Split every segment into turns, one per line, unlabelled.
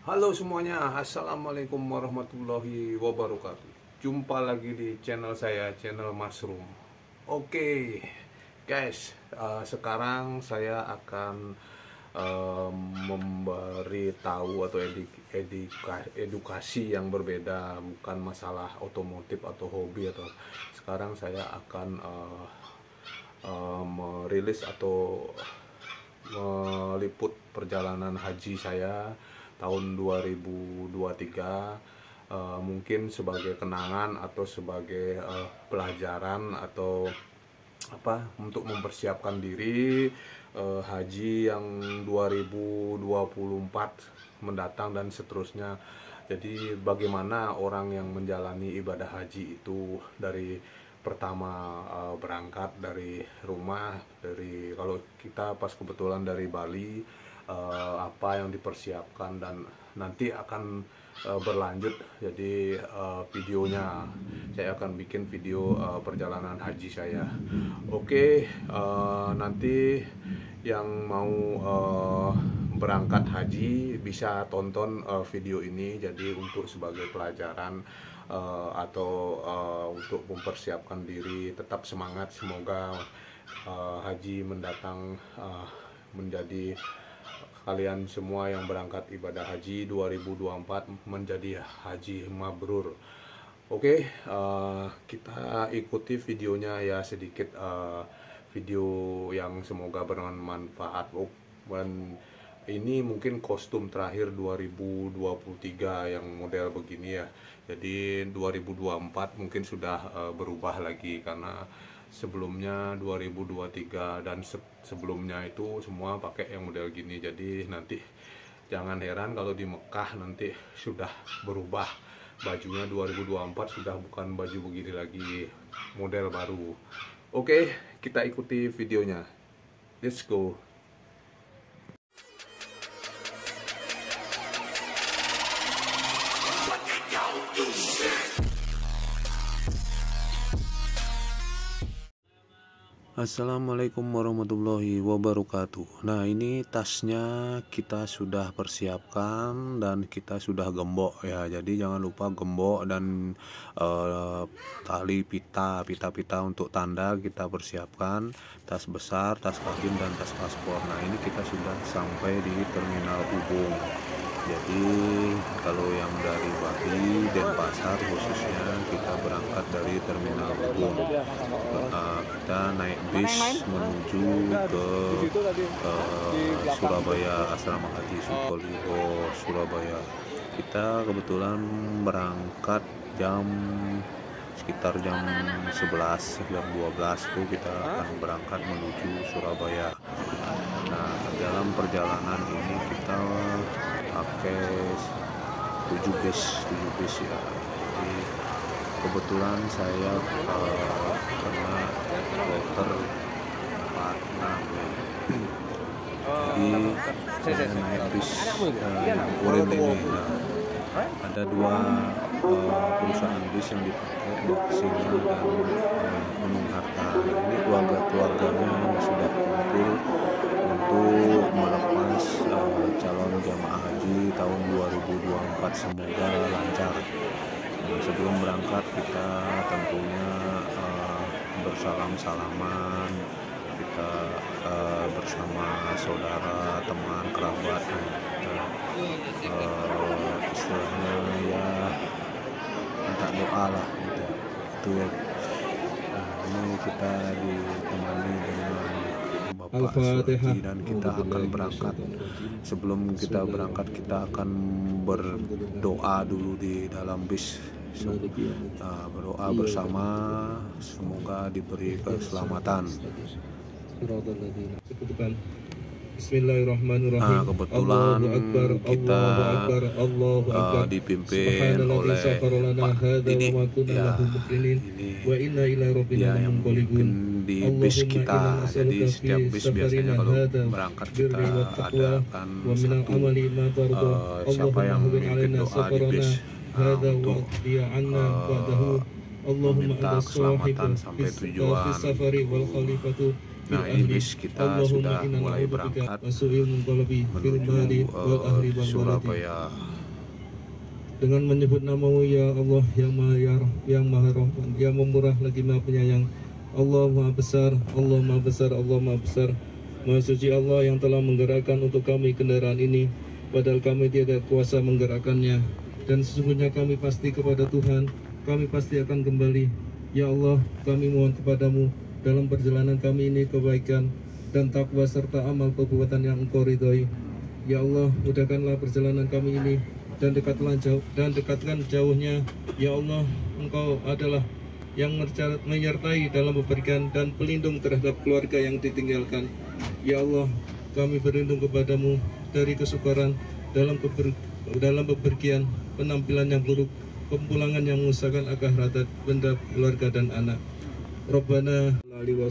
Halo semuanya, Assalamualaikum warahmatullahi wabarakatuh. Jumpa lagi di channel saya, channel Mushroom. Oke, guys, sekarang saya akan memberi tahu atau edukasi yang berbeda, bukan masalah otomotif atau hobi. Atau sekarang saya akan merilis atau meliput perjalanan haji saya tahun 2023, mungkin sebagai kenangan atau sebagai pelajaran atau untuk mempersiapkan diri haji yang 2024 mendatang dan seterusnya. Jadi bagaimana orang yang menjalani ibadah haji itu dari pertama berangkat dari rumah, dari kalau kita pas kebetulan dari Bali, apa yang dipersiapkan, dan nanti akan berlanjut. Jadi videonya saya akan bikin video perjalanan haji saya. Oke, nanti yang mau berangkat haji bisa tonton video ini, jadi untuk sebagai pelajaran atau untuk mempersiapkan diri. Tetap semangat, semoga haji mendatang menjadi kalian semua yang berangkat ibadah haji 2024 menjadi haji mabrur. Oke, kita ikuti videonya ya, sedikit video yang semoga bermanfaat. Dan ini mungkin kostum terakhir 2023 yang model begini ya. Jadi 2024 mungkin sudah berubah lagi, karena sebelumnya 2023 dan sebelumnya itu semua pakai yang model gini. Jadi nanti jangan heran kalau di Mekah nanti sudah berubah bajunya, 2024 sudah bukan baju begini lagi, model baru. Oke, kita ikuti videonya. Let's go. Assalamualaikum warahmatullahi wabarakatuh. Nah, ini tasnya kita sudah persiapkan dan kita sudah gembok ya. Jadi jangan lupa gembok dan tali pita untuk tanda kita persiapkan. Tas besar, tas kabin, dan tas paspor. Nah, ini kita sudah sampai di Terminal Ubung. Jadi kalau yang dari Bali, Denpasar khususnya, kita berangkat dari Terminal Ubung. Kita naik bis menuju ke Surabaya, Asrama Haji Sukolilo, Surabaya. Kita kebetulan berangkat sekitar jam 11, jam 12 itu kita akan berangkat menuju Surabaya. Nah, dalam perjalanan ini kita pakai 7 bis ya. Jadi kebetulan saya kena kloter 46 ya. Jadi saya naik bis Urin ini. Nah, ada dua perusahaan bis yang dipakai, Maximal dan Gunung Harta. Ini keluarganya sudah kumpul untuk melepas calon jamaah haji tahun 2024, semoga lancar. Nah, sebelum berangkat kita tentunya bersalam-salaman, kita bersama saudara, teman, kerabat, istilahnya ya minta doa lah gitu. Itu ya. Nah, ini kita ditemani dengan Bapak Haji dan kita akan berangkat. Sebelum kita berangkat, kita akan berdoa dulu di dalam bis. Berdoa bersama, semoga diberi keselamatan.
Bismillahirrahmanirrahim.
Nah, kebetulan kita dipimpin oleh Pak Didi ya, ini dia yang memimpin di bis kita. Jadi setiap bis biasanya kalau berangkat kita adakan siapa yang memimpin doa di bis untuk meminta keselamatan sampai tujuan. Nah, ini bis kita sudah mulai berangkat menuju Surabaya.
Dengan menyebut namamu ya Allah yang maha yang maha rahman, yang memurah lagi maha penyayang. Allah maha besar, Allah maha besar, Allah maha besar. Maha suci Allah yang telah menggerakkan untuk kami kendaraan ini, padahal kami tiada kuasa menggerakkannya. Dan sesungguhnya kami pasti kepada Tuhan, kami pasti akan kembali. Ya Allah, kami mohon kepadamu dalam perjalanan kami ini kebaikan dan takwa serta amal perbuatan yang Engkau ridhoi. Ya Allah, mudahkanlah perjalanan kami ini dan dekatkan jauhnya. Ya Allah, Engkau adalah yang menyertai dalam memberikan dan pelindung terhadap keluarga yang ditinggalkan. Ya Allah, kami berlindung kepadamu dari kesukaran dalam bepergian, penampilan yang buruk, kepulangan yang mengusahakan akhirat benda keluarga dan anak. Rabbana alaihi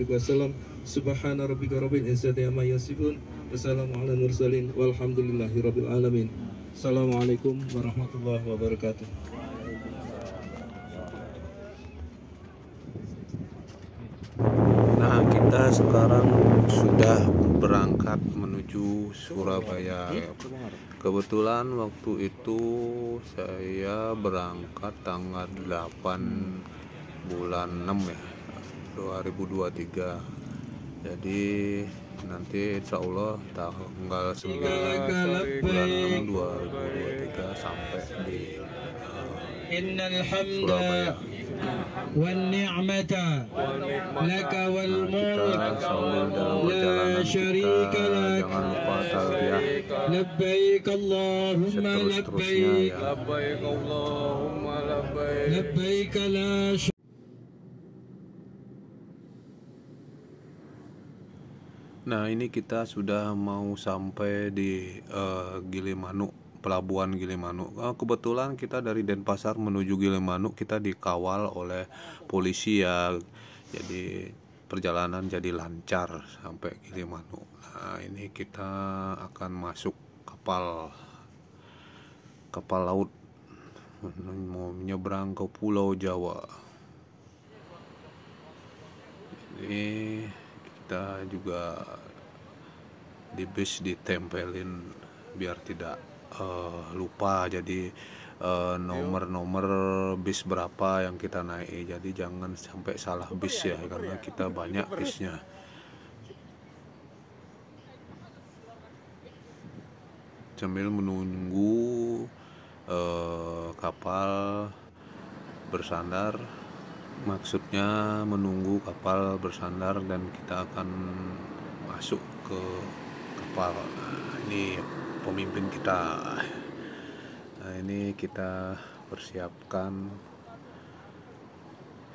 wasallam subhana rabbika rabbil izzati amma yasifun wassalamu ala mursalin walhamdulillahi rabbil alamin. Assalamualaikum warahmatullahi wabarakatuh.
Nah, kita sekarang sudah berangkat menuju Surabaya. Kebetulan waktu itu saya berangkat tanggal 8 bulan 6 ya, 2023. Jadi nanti insya Allah tanggal 9 bulan 6 2023 sampai di Surabaya.
والنعمة لك والملك لا شريك لك لبيك اللهم لبيك لبيك لا شريك.
Nah, ini kita sudah mau sampai di Gilimanuk, pelabuhan Gilimanuk. Kebetulan kita dari Denpasar menuju Gilimanuk kita dikawal oleh polisi ya. Jadi perjalanan jadi lancar sampai Gilimanuk. Nah, ini kita akan masuk kapal laut mau menyeberang ke Pulau Jawa. Ini kita juga di bis ditempelin biar tidak lupa, jadi nomor bis berapa yang kita naik, jadi jangan sampai salah bis ya, karena kita banyak bisnya. Sambil menunggu kapal bersandar, maksudnya menunggu kapal bersandar dan kita akan masuk ke kapal. Nah, ini pemimpin kita. Nah, ini kita persiapkan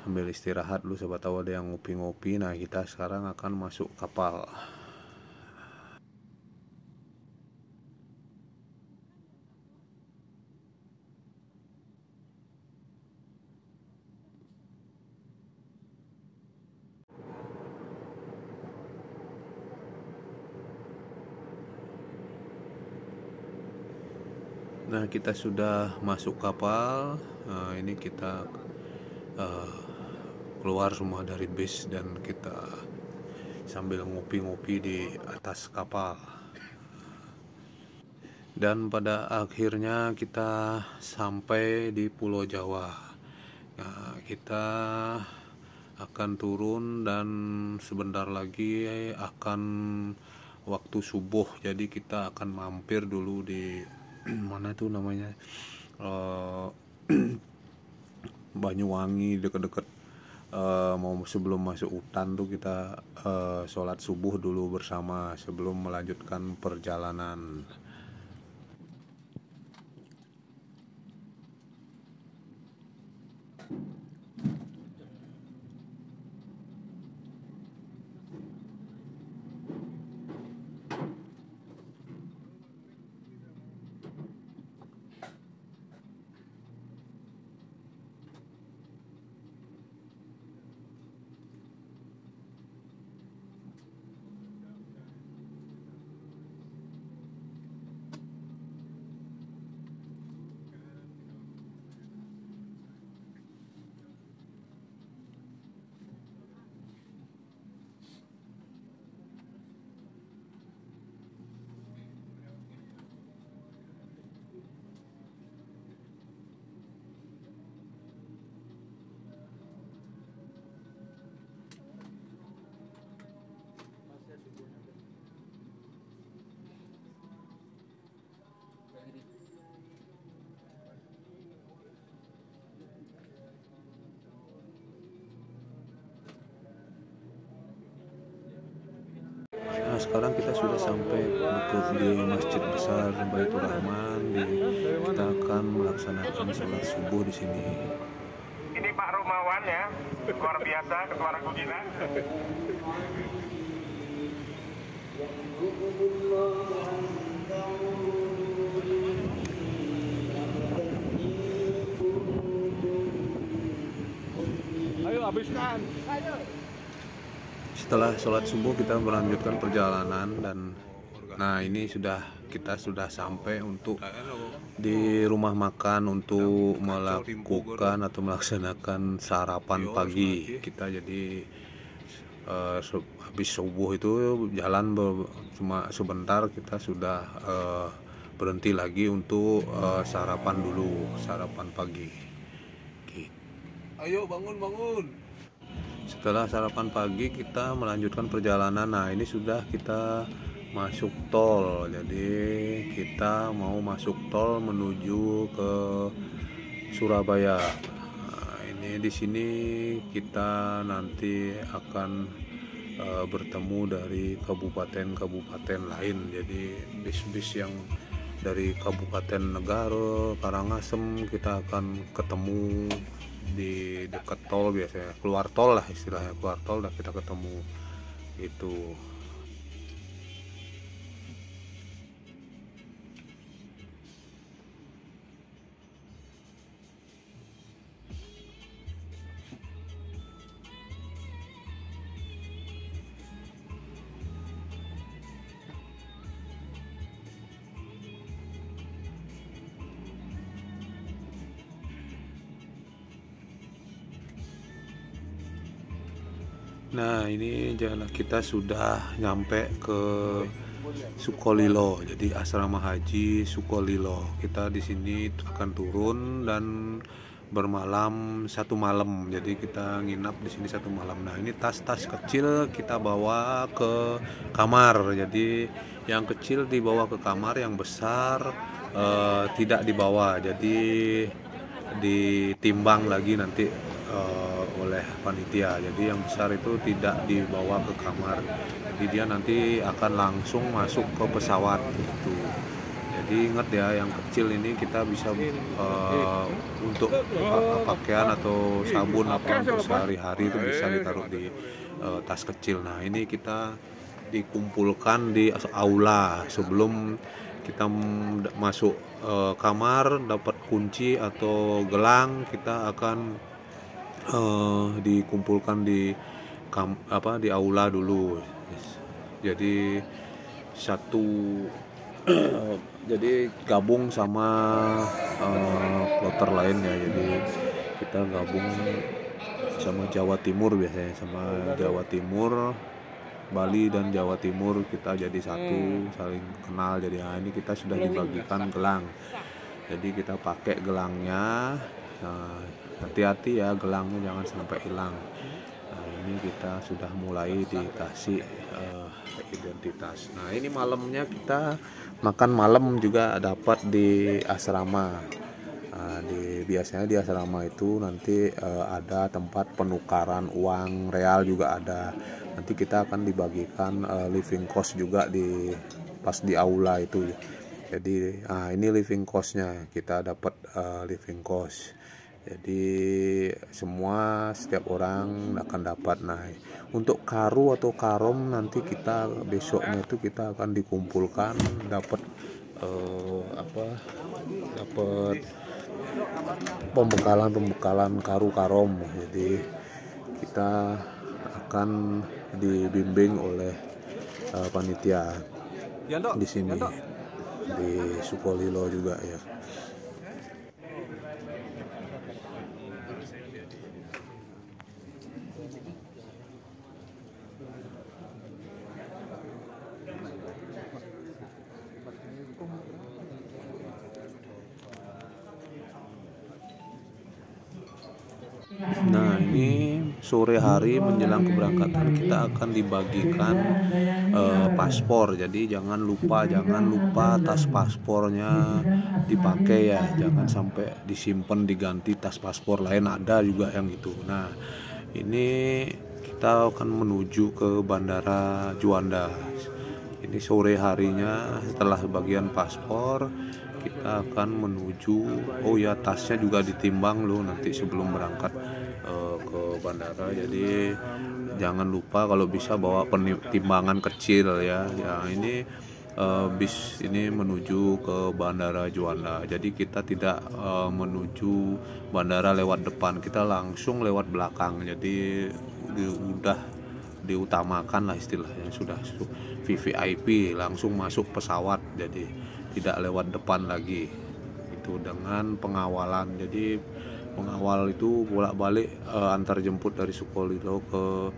sambil istirahat dulu, siapa tahu ada yang ngopi-ngopi. Nah, kita sekarang akan masuk kapal. Nah, kita sudah masuk kapal. Nah, ini kita keluar semua dari bis dan kita sambil ngopi-ngopi di atas kapal. Dan pada akhirnya kita sampai di Pulau Jawa. Nah, kita akan turun dan sebentar lagi akan waktu subuh. Jadi kita akan mampir dulu di mana tuh namanya, Banyuwangi, deket-deket mau sebelum masuk hutan tuh kita sholat subuh dulu bersama sebelum melanjutkan perjalanan. Nah, sekarang kita sudah sampai di Masjid Besar Baitur Rahman. Kita akan melaksanakan sholat subuh di sini.
Ini Pak Romawan ya, luar biasa Ketua Ragugina.
Ayo habiskan.
Setelah sholat subuh kita melanjutkan perjalanan dan nah ini kita sudah sampai untuk di rumah makan untuk melakukan atau melaksanakan sarapan pagi kita. Jadi habis subuh itu jalan cuma sebentar, kita sudah berhenti lagi untuk sarapan dulu, sarapan pagi.
Ayo bangun.
Setelah sarapan pagi kita melanjutkan perjalanan. Nah ini sudah kita masuk tol, jadi kita mau masuk tol menuju ke Surabaya. Nah, ini di sini kita nanti akan bertemu dari kabupaten-kabupaten lain. Jadi bis-bis yang dari Kabupaten Negara, Karangasem kita akan ketemu di dekat tol, biasanya keluar tol lah istilahnya, keluar tol dah kita ketemu itu. Nah ini jalan kita sudah nyampe ke Sukolilo, jadi asrama haji Sukolilo. Kita di sini akan turun dan bermalam satu malam, jadi kita nginap di sini satu malam. Nah ini tas-tas kecil kita bawa ke kamar, jadi yang kecil dibawa ke kamar, yang besar tidak dibawa, jadi ditimbang lagi nanti oleh panitia. Jadi yang besar itu tidak dibawa ke kamar, jadi dia nanti akan langsung masuk ke pesawat gitu. Jadi ingat ya, yang kecil ini kita bisa untuk pakaian atau sabun apa untuk sehari-hari itu bisa ditaruh di tas kecil. Nah ini kita dikumpulkan di aula sebelum kita masuk kamar, dapat kunci atau gelang, kita akan dikumpulkan di aula dulu. Jadi jadi gabung sama kloter lain ya, jadi kita gabung sama Jawa Timur, biasanya sama Jawa Timur, Bali dan Jawa Timur, kita jadi satu, saling kenal. Jadi ini kita sudah dibagikan gelang, jadi kita pakai gelangnya. Hati-hati ya, gelangnya jangan sampai hilang. Nah ini kita sudah mulai dikasih identitas. Nah ini malamnya kita makan malam juga dapat di asrama. Biasanya di asrama itu nanti ada tempat penukaran uang real juga ada. Nanti kita akan dibagikan living cost juga pas di aula itu. Jadi ini living costnya, kita dapat living cost. Jadi setiap orang akan dapat. Nah untuk karu atau karom nanti kita besoknya itu kita akan dikumpulkan, dapat pembekalan karu karom. Jadi kita akan dibimbing oleh panitia di sini di Sukolilo juga ya. Nah ini sore hari menjelang keberangkatan kita akan dibagikan paspor. Jadi jangan lupa tas paspornya dipakai ya, jangan sampai disimpan diganti tas paspor lain, ada juga yang itu. Nah ini kita akan menuju ke Bandara Juanda. Ini sore harinya setelah bagian paspor kita akan menuju, oh ya tasnya juga ditimbang loh nanti sebelum berangkat ke bandara. Jadi jangan lupa kalau bisa bawa timbangan kecil ya. Ini bis ini menuju ke Bandara Juanda. Jadi kita tidak menuju bandara lewat depan, kita langsung lewat belakang. Jadi udah diutamakan lah istilahnya, sudah VVIP langsung masuk pesawat. Jadi tidak lewat depan lagi. Itu dengan pengawalan. Jadi pengawal itu bolak-balik antar jemput dari Sukolilo ke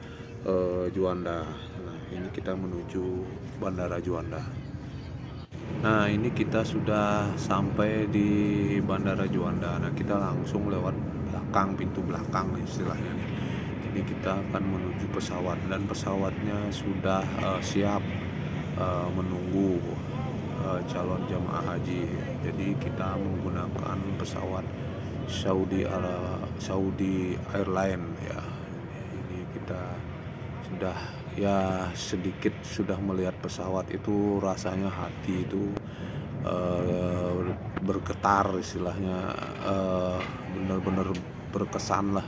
Juanda. Nah, ini kita menuju Bandara Juanda. Nah, ini kita sudah sampai di Bandara Juanda. Nah, kita langsung lewat belakang, pintu belakang istilahnya nih. Ini kita akan menuju pesawat dan pesawatnya sudah siap menunggu calon jamaah haji. Jadi kita menggunakan pesawat Saudi Airline ya. Ini kita sudah ya sedikit sudah melihat pesawat itu, rasanya hati itu bergetar istilahnya, benar-benar berkesan lah.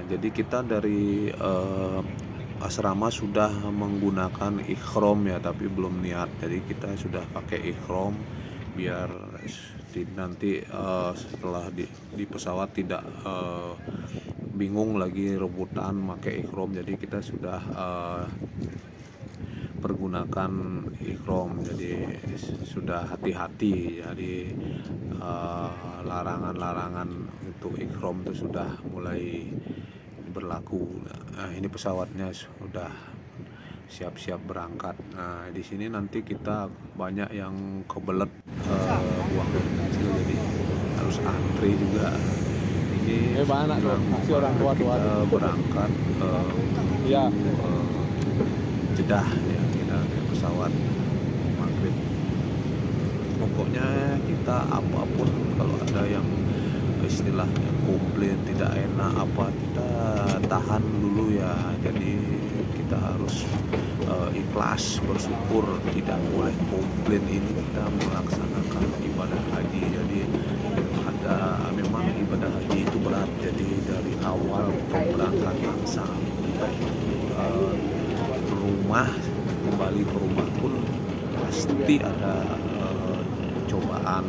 Jadi kita dari asrama sudah menggunakan ikhrom ya, tapi belum niat. Jadi kita sudah pakai ikhrom biar nanti setelah di pesawat tidak bingung lagi rebutan pakai ikhrom. Jadi kita sudah pergunakan ikhrom, jadi sudah hati-hati. Jadi larangan-larangan untuk ikhrom itu sudah mulai berlaku. Nah, ini pesawatnya sudah siap-siap berangkat. Nah, di sini nanti kita banyak yang kebelet buang air kecil, jadi harus antri juga. Ini
banyak tuh, masih orang tua-tua
kita berangkat
ya.
Jeddah ya, kita naik pesawat maghrib. Pokoknya kita apapun kalau ada yang istilahnya komplain tidak enak apa, kita tahan dulu ya. Jadi kita harus ikhlas bersyukur, tidak boleh komplain. Ini kita melaksanakan ibadah haji. Jadi memang ibadah haji itu berat. Jadi dari awal pemberangkatan sampai rumah, kembali ke rumah pun pasti ada cobaan,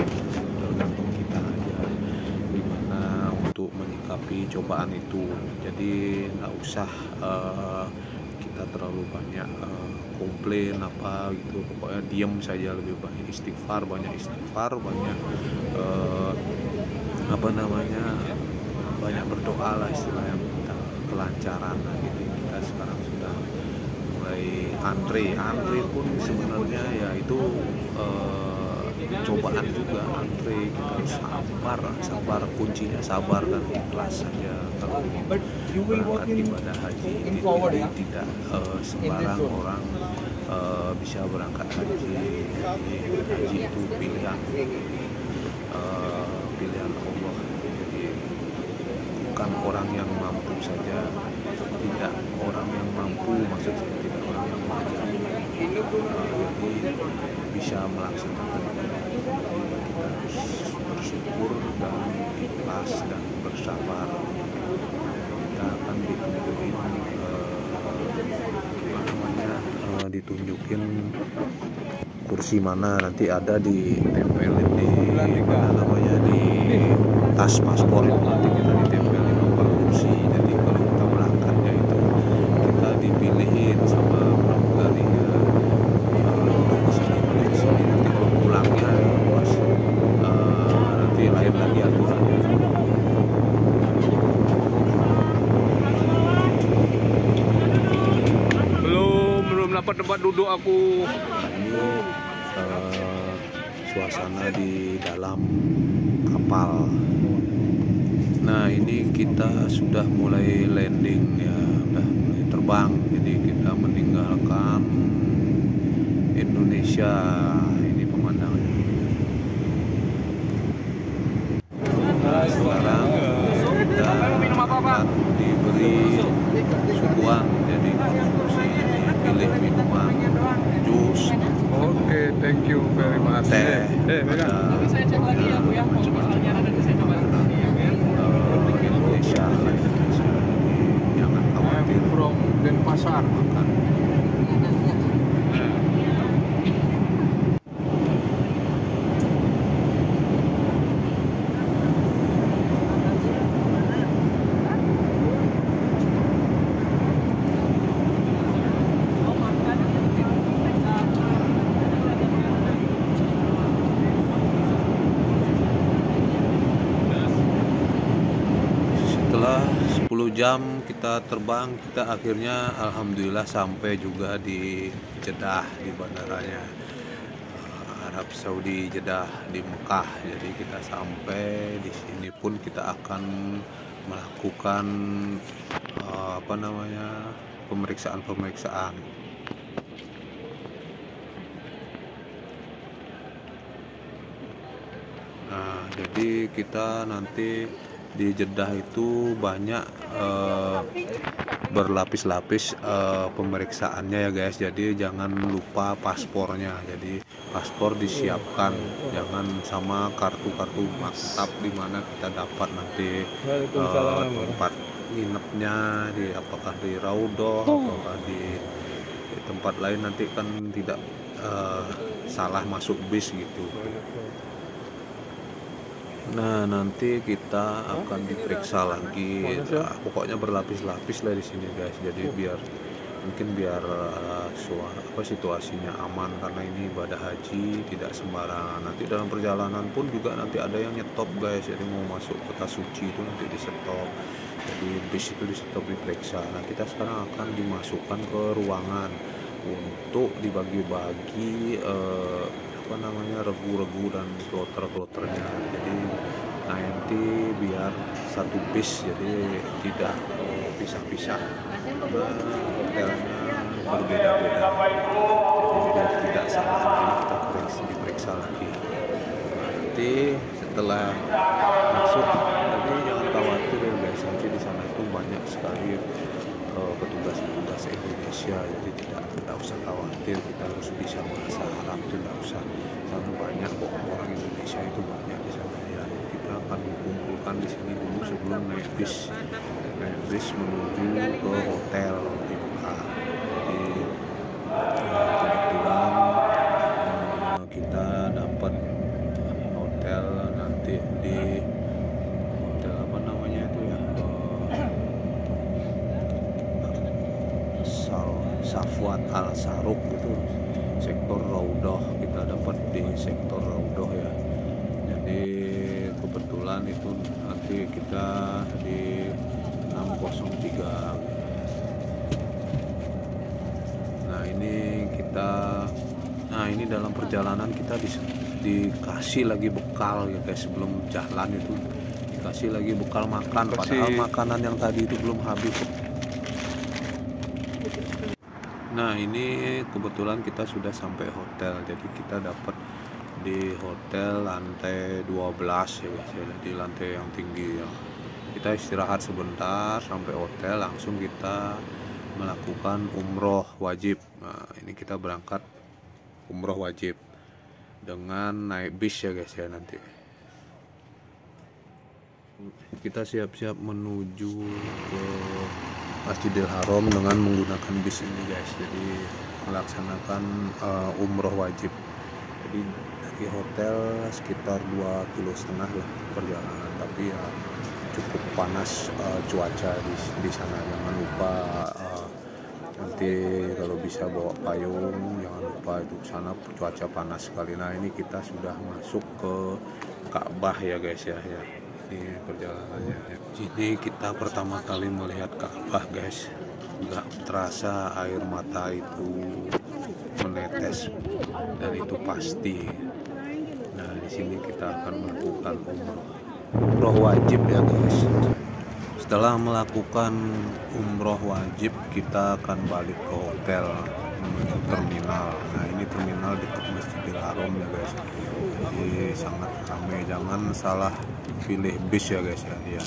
tergantung kita aja gimana untuk menyikapi cobaan itu. Jadi nggak usah kita terlalu banyak komplain apa gitu, pokoknya diam saja, lebih banyak istighfar, banyak banyak berdoa lah istilahnya, minta kelancaran lah gitu. Kita sekarang sudah mulai antri pun sebenarnya ya itu cobaan juga. Antri kita harus sabar, kuncinya sabar dan ikhlas saja. Kalau berangkat ibadah haji ini tidak sembarang orang bisa berangkat haji. Haji itu pilihan Allah. Jadi bukan orang yang mampu saja, tidak orang yang mampu, maksudnya tidak orang yang mampu jadi bisa melaksanakan ibadah. Kita harus bersyukur dan ikhlas dan bersabar. Kita akan ditunjukin kursi mana, nanti ada ditempelin di di tas paspor itu, nanti kita ditempelin nomor kursi. Jadi kalau kita berangkatnya itu kita dipilihin sama pramugarinya, duduk di sini. Nanti kalau pulangnya pas nanti lain lagi aturannya.
Belum dapat tempat duduk aku.
Ini suasana di dalam kapal. Nah, ini kita sudah mulai landing ya, udah mulai terbang. Jadi kita meninggalkan Indonesia. Ini pemandangannya. Sekarang kita akan diberi suguhan, jadi konsumsi pilih minuman
Tapi saya cek lagi ya Bu ya, kalau misalnya ada saya coba lagi ya Bu ya.
Indonesia, jangan khawatir.
From Denpasar.
Makan. Setelah 10 jam kita terbang, kita akhirnya alhamdulillah sampai juga di Jeddah, di bandaranya Arab Saudi Jeddah di Mekah. Jadi kita sampai di sini pun kita akan melakukan pemeriksaan. Nah, jadi kita nanti di Jeddah itu banyak berlapis-lapis pemeriksaannya ya guys. Jadi jangan lupa paspornya. Jadi paspor disiapkan, jangan sama kartu-kartu maktab di mana kita dapat nanti tempat nginepnya apakah di Raudhoh apakah di tempat lain, nanti kan tidak salah masuk bis gitu. Nah, nanti kita akan diperiksa lagi. Nah, pokoknya berlapis-lapis lah di sini guys. Jadi biar situasinya aman, karena ini ibadah haji tidak sembarangan. Nanti dalam perjalanan pun juga nanti ada yang nyetop guys. Jadi mau masuk kota suci itu nanti di stop. Jadi bis itu di stop, diperiksa. Nah, kita sekarang akan dimasukkan ke ruangan untuk dibagi-bagi regu-regu dan kloter-kloternya. Jadi nanti biar satu bis, jadi tidak pisah-pisah, hotelnya berbeda-beda. Jadi biar tidak salah, kita diperiksa lagi. Nanti setelah masuk, tapi jangan khawatir ya guys, nanti di sana itu banyak sekali petugas-petugas Indonesia, jadi tidak usah khawatir kita harus bisa bahasa Arab, tidak usah. Karena banyak kok orang Indonesia itu banyak di sana ya. Kita akan dikumpulkan di sini dulu sebelum naik bis menuju ke hotel di Mekah. Jadi kebetulan kita dapat hotel nanti di hotel Safwat Al Saruk itu sektor Raudhoh. Kita dapat di sektor Raudhoh ya. Jadi kebetulan itu nanti kita di 603. Nah ini dalam perjalanan kita dikasih lagi bekal ya guys. Sebelum jalan itu dikasih lagi bekal makan, padahal makanan yang tadi itu belum habis. Nah, ini kebetulan kita sudah sampai hotel. Jadi kita dapat di hotel lantai 12 ya guys. Jadi lantai yang tinggi ya. Kita istirahat sebentar sampai hotel, langsung kita melakukan umroh wajib. Nah, ini kita berangkat umroh wajib dengan naik bis ya guys ya nanti. Kita siap-siap menuju ke Masjidil Haram dengan menggunakan bis ini guys. Jadi melaksanakan umroh wajib. Jadi dari hotel sekitar 2,5 kilo lah perjalanan, tapi ya cukup panas cuaca di sana. Jangan lupa nanti kalau bisa bawa payung, jangan lupa, itu sana cuaca panas sekali. Nah, ini kita sudah masuk ke Ka'bah ya guys ya. Ini perjalanannya. Jadi kita pertama kali melihat Ka'bah guys, nggak terasa air mata itu menetes, dan itu pasti. Nah, di sini kita akan melakukan umroh wajib ya guys. Setelah melakukan umroh wajib, kita akan balik ke hotel menuju terminal. Nah, ini terminal dekat Masjidil Haram ya guys. Jadi sangat ramai, jangan salah pilih bis ya guys ya.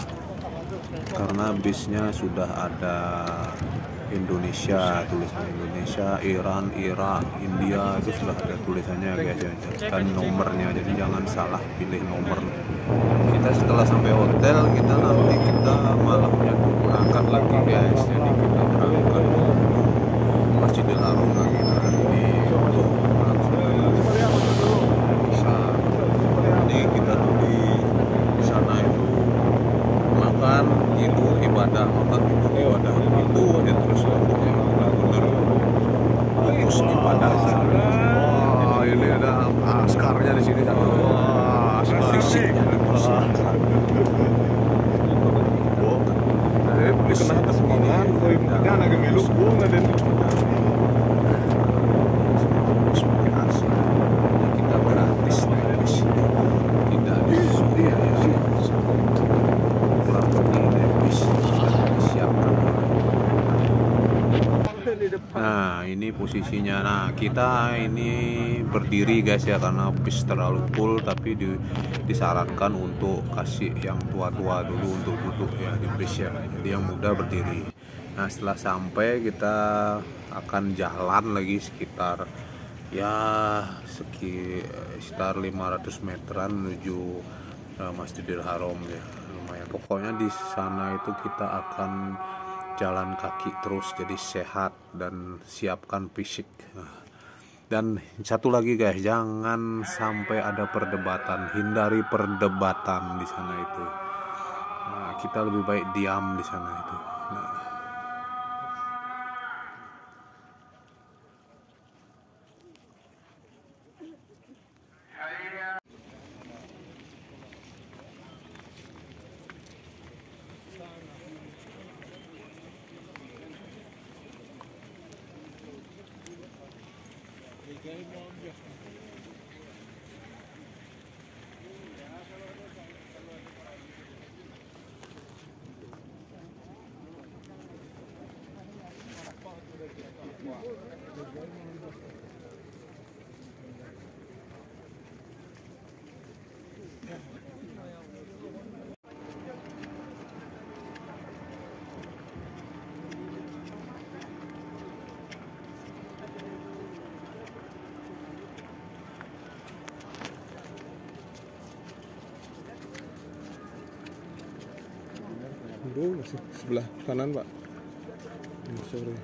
Karena bisnya sudah ada Indonesia, tulisan Indonesia, Iran, Irak, India itu sudah ada tulisannya guys ya, dan nomornya, jadi jangan salah pilih nomor. Kita setelah sampai hotel kita malamnya tuh berangkat lagi guys, jadi kita berangkat ke Masjidil Haram lagi. Nah ini untuk melaksanakan bisa, jadi kita tuh di sana itu makan itu ibadah, makan itu ibadah, itu ya terus pokoknya benar-benar fokus ibadah. Oh, ini ada askarnya di sini sama. Fisiknya dipersiapkan. Kena kesemangat, kan agak meluk bunga dan sebagai asli kita gratis guys, tidak kurang begini disiapkan. Nah ini posisinya, nah kita ini berdiri guys ya, karena bis terlalu full, tapi disarankan untuk kasih yang tua-tua dulu untuk duduk ya di bis ya, jadi yang muda berdiri. Nah setelah sampai kita akan jalan lagi sekitar sekitar 500 meteran menuju Masjidil Haram ya, lumayan. Pokoknya di sana itu kita akan jalan kaki terus, jadi sehat dan siapkan fisik. Dan satu lagi guys, jangan sampai ada perdebatan, hindari perdebatan di sana itu. Nah, kita lebih baik diam di sana itu. Nah, masih sebelah kanan Pak. Sorry.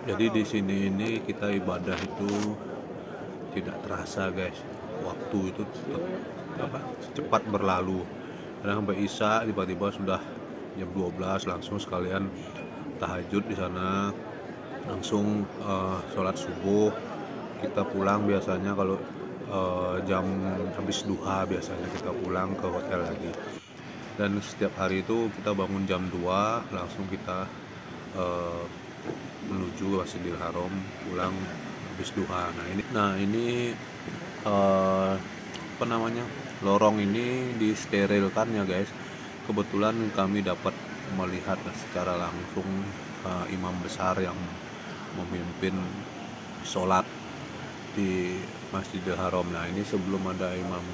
Jadi di sini ini kita ibadah itu tidak terasa guys, waktu itu cepat berlalu. Kadang sampai Isya tiba-tiba sudah jam 12, langsung sekalian tahajud di sana, langsung sholat subuh. Kita pulang biasanya kalau jam habis duha, biasanya kita pulang ke hotel lagi. Dan setiap hari itu kita bangun jam 2, langsung kita menuju Masjidil Haram, pulang habis duha. Nah ini apa namanya, lorong ini disterilkan ya guys. Kebetulan kami dapat melihat secara langsung imam besar yang memimpin sholat di Masjidil Haram. Nah ini sebelum ada imam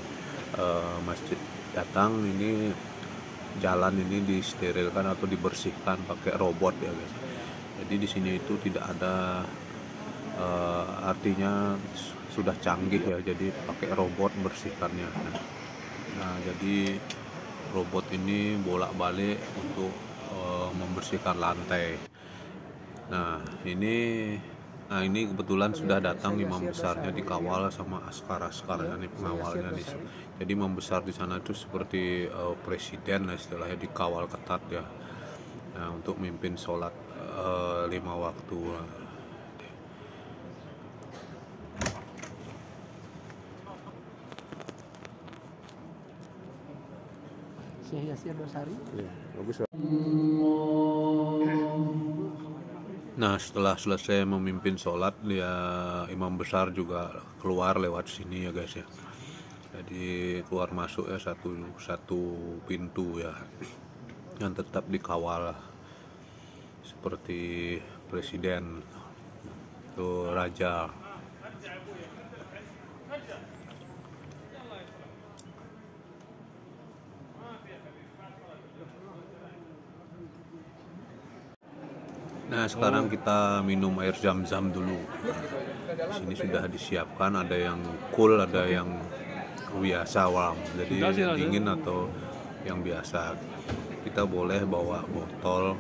masjid datang, ini jalan ini disterilkan atau dibersihkan pakai robot ya guys. Jadi di sini itu tidak ada artinya sudah canggih ya, jadi pakai robot bersihkannya. Nah jadi robot ini bolak-balik untuk membersihkan lantai. Nah ini kebetulan sudah datang imam besarnya, dikawal sama askar-askarnya nih, pengawalnya nih. Jadi imam besar di sana itu seperti presiden lah istilahnya, dikawal ketat ya. Nah untuk mimpin sholat 5 waktu.
Syekh Yasir Dosari.
Ya, bagus. Nah, setelah selesai memimpin sholat, dia imam besar juga keluar lewat sini ya guys ya. Jadi keluar masuk ya satu pintu ya, yang tetap dikawal seperti presiden atau raja. Nah, sekarang kita minum air zam-zam dulu. Di sini sudah disiapkan, ada yang cool, ada yang biasa warm. Jadi dingin atau yang biasa. Kita boleh bawa botol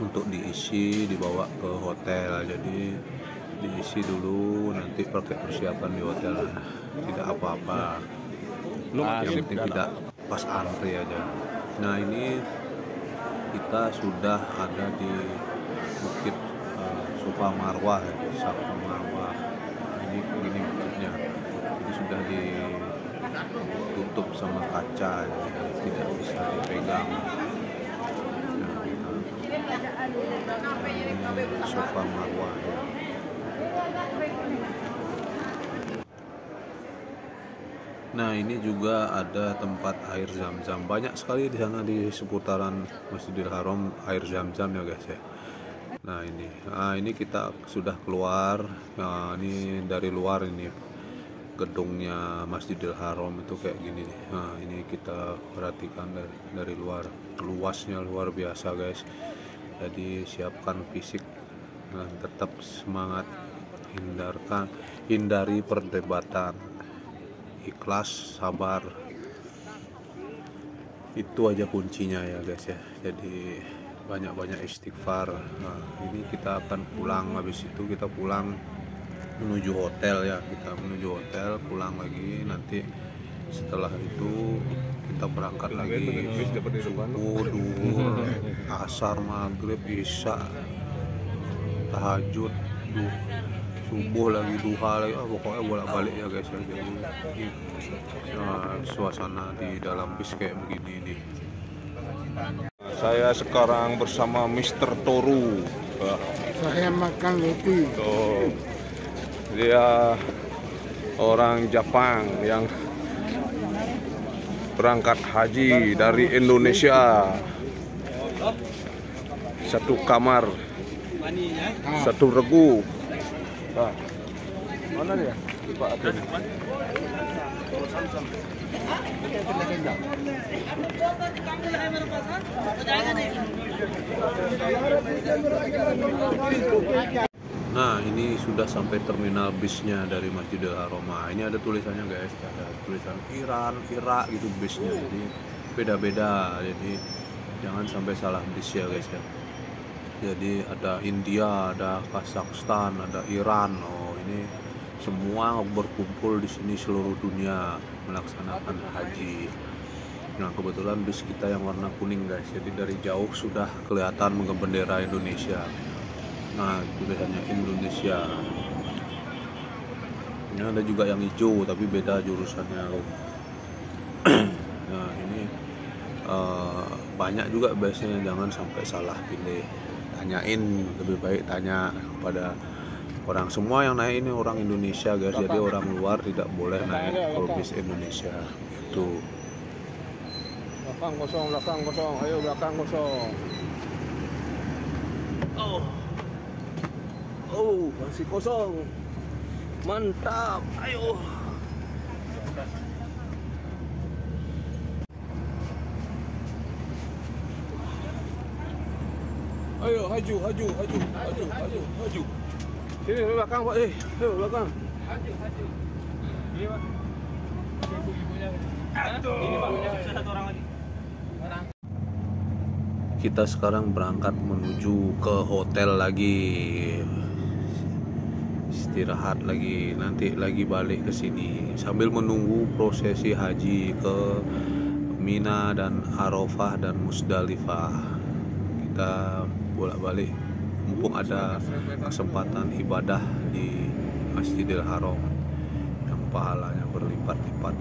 untuk diisi, dibawa ke hotel. Jadi diisi dulu, nanti pakai persiapan di hotel. Tidak apa-apa. Yang penting tidak pas antri aja. Nah, ini kita sudah ada di Bukit Safa Marwah ya, Safa Marwah. Ini begini bukitnya. Ini sudah ditutup sama kaca, jadi tidak bisa dipegang. Nah, ini Safa Marwah ya. Nah, ini juga ada tempat air zam-zam. Banyak sekali di sana di seputaran Masjidil Haram air zam-zam ya guys ya. Nah, ini kita sudah keluar. Nah, ini dari luar, ini gedungnya Masjidil Haram itu kayak gini nih. Nah, ini kita perhatikan dari luar, luasnya luar biasa guys. Jadi siapkan fisik, nah, tetap semangat, hindari perdebatan, ikhlas, sabar, itu aja kuncinya ya guys ya. Jadi banyak-banyak istighfar. Nah, ini kita akan pulang, habis itu kita pulang menuju hotel ya, kita menuju hotel, pulang lagi. Nanti setelah itu kita berangkat lagi subuh, duhur, asar, maghrib, isya, tahajud, subuh lagi, duha lagi, pokoknya bolak-balik ya guys ya. Jadi suasana di dalam bis kayak begini nih. Saya sekarang bersama Mr. Toru.
Saya makan roti.
Tuh. Dia orang Jepang yang berangkat haji dari Indonesia. Satu kamar, satu regu. Nah, mana dia? Pak Atin. Nah, ini sudah sampai terminal bisnya dari Masjidil Haram. Nah, ini ada tulisannya guys, ada tulisan Iran, Irak gitu bisnya. Jadi beda-beda. Jadi jangan sampai salah bis ya guys ya. Jadi ada India, ada Kazakhstan, ada Iran. Oh, ini semua berkumpul di sini seluruh dunia melaksanakan haji. Nah, kebetulan bis kita yang warna kuning guys. Jadi dari jauh sudah kelihatan bendera Indonesia. Nah, tulisannya Indonesia. Ini ada juga yang hijau tapi beda jurusannya. Nah, ini banyak juga biasanya, jangan sampai salah pilih. Tanyain, lebih baik tanya kepada orang. Semua yang naik ini orang Indonesia guys, jadi orang luar tidak boleh naik bis Indonesia itu. Belakang kosong, ayo belakang kosong. Oh, masih kosong. Mantap, ayo. Ayo, haju. Sini belakang Pak, ayo belakang. Haju. Ini Pak. Ini Pak, satu orang lagi. Kita sekarang berangkat menuju ke hotel lagi. Istirahat lagi, nanti lagi balik ke sini sambil menunggu prosesi haji ke Mina dan Arafah dan Musdalifah. Kita bolak-balik mumpung ada kesempatan ibadah di Masjidil Haram yang pahalanya berlipat-lipat.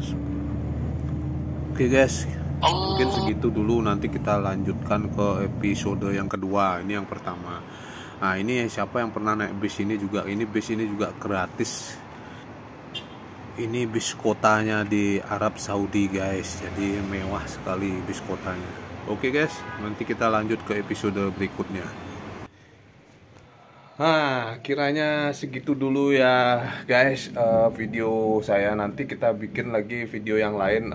Oke guys, Mungkin segitu dulu, nanti kita lanjutkan ke episode yang kedua. Ini yang pertama. Nah, ini siapa yang pernah naik bis ini juga, ini bis ini juga gratis. Ini bis kotanya di Arab Saudi guys, jadi mewah sekali bis kotanya. Oke guys, nanti kita lanjut ke episode berikutnya. Nah, kiranya segitu dulu ya guys, video saya. Nanti kita bikin lagi video yang lain,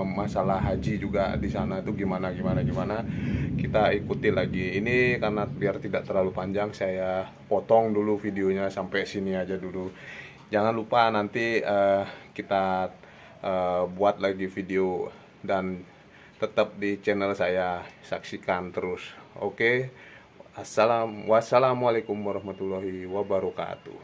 masalah haji juga di sana itu gimana. Kita ikuti lagi. Ini karena biar tidak terlalu panjang, saya potong dulu videonya sampai sini aja dulu. Jangan lupa nanti kita buat lagi video, dan tetap di channel saya, saksikan terus. Oke. Wassalamualaikum warahmatullahi wabarakatuh.